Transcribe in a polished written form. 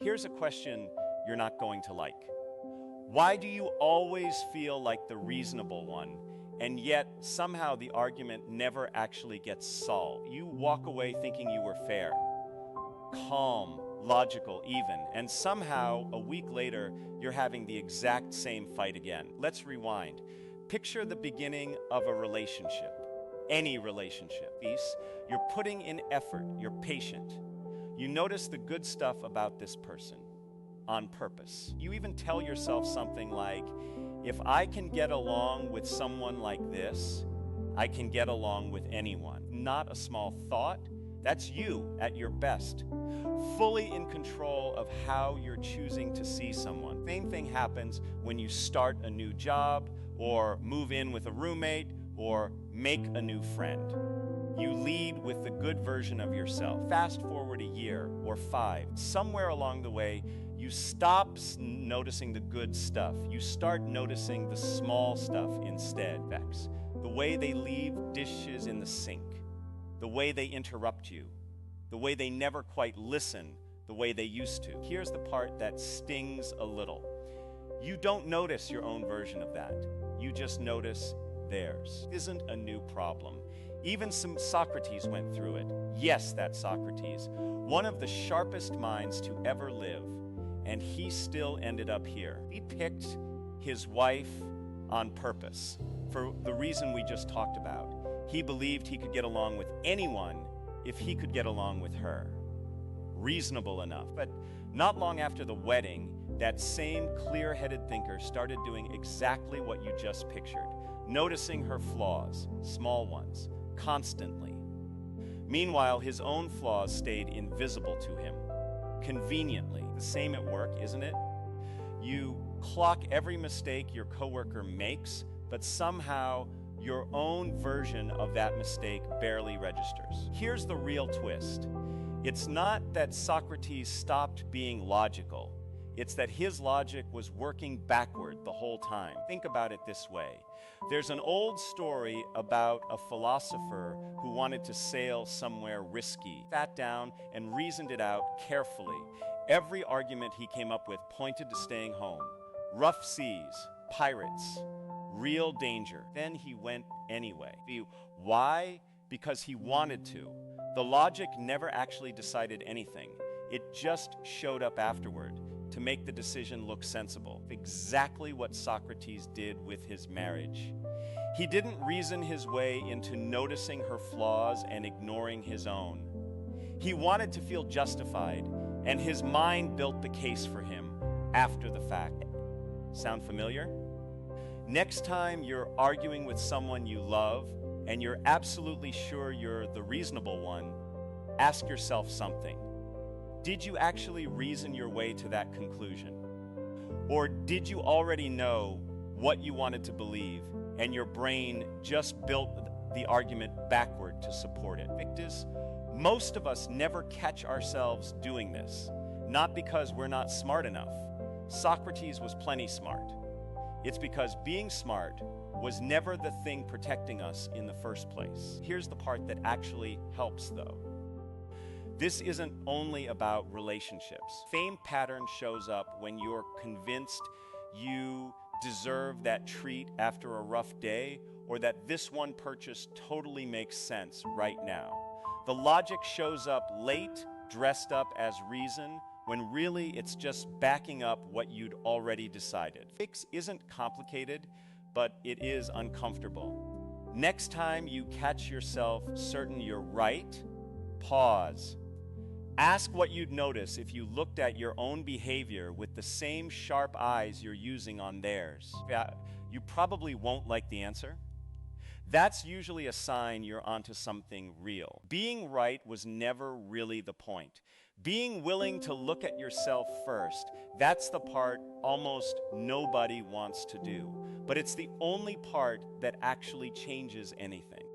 Here's a question you're not going to like. Why do you always feel like the reasonable one, and yet somehow the argument never actually gets solved? You walk away thinking you were fair, calm, logical even, and somehow a week later you're having the exact same fight again. Let's rewind. Picture the beginning of a relationship, any relationship. You're putting in effort, you're patient. You notice the good stuff about this person on purpose. You even tell yourself something like, if I can get along with someone like this, I can get along with anyone. Not a small thought. That's you at your best, fully in control of how you're choosing to see someone. Same thing happens when you start a new job or move in with a roommate or make a new friend. You lead with the good version of yourself. Fast forward a year or 5. Somewhere along the way, you stop noticing the good stuff. You start noticing the small stuff instead. The way they leave dishes in the sink, the way they interrupt you, the way they never quite listen the way they used to. Here's the part that stings a little. You don't notice your own version of that. You just notice theirs. It isn't a new problem. Even some Socrates went through it. Yes, that's Socrates, one of the sharpest minds to ever live, and he still ended up here. He picked his wife on purpose for the reason we just talked about. He believed he could get along with anyone if he could get along with her. Reasonable enough. But not long after the wedding, that same clear-headed thinker started doing exactly what you just pictured, noticing her flaws, small ones, constantly. Meanwhile, his own flaws stayed invisible to him, conveniently. The same at work, isn't it? You clock every mistake your coworker makes, but somehow your own version of that mistake barely registers. Here's the real twist. It's not that Socrates stopped being logical. It's that his logic was working backward the whole time. Think about it this way. There's an old story about a philosopher who wanted to sail somewhere risky. Sat down and reasoned it out carefully. Every argument he came up with pointed to staying home. Rough seas, pirates, real danger. Then he went anyway. Why? Because he wanted to. The logic never actually decided anything. It just showed up afterward to make the decision look sensible. Exactly what Socrates did with his marriage. He didn't reason his way into noticing her flaws and ignoring his own. He wanted to feel justified, and his mind built the case for him after the fact. Sound familiar? Next time you're arguing with someone you love and you're absolutely sure you're the reasonable one, ask yourself something. Did you actually reason your way to that conclusion? Or did you already know what you wanted to believe and your brain just built the argument backward to support it? Most of us never catch ourselves doing this, not because we're not smart enough. Socrates was plenty smart. It's because being smart was never the thing protecting us in the first place. Here's the part that actually helps, though. This isn't only about relationships. Same pattern shows up when you're convinced you deserve that treat after a rough day, or that this one purchase totally makes sense right now. The logic shows up late, dressed up as reason, when really it's just backing up what you'd already decided. Fix isn't complicated, but it is uncomfortable. Next time you catch yourself certain you're right, pause. Ask what you'd notice if you looked at your own behavior with the same sharp eyes you're using on theirs. You probably won't like the answer. That's usually a sign you're onto something real. Being right was never really the point. Being willing to look at yourself first, that's the part almost nobody wants to do. But it's the only part that actually changes anything.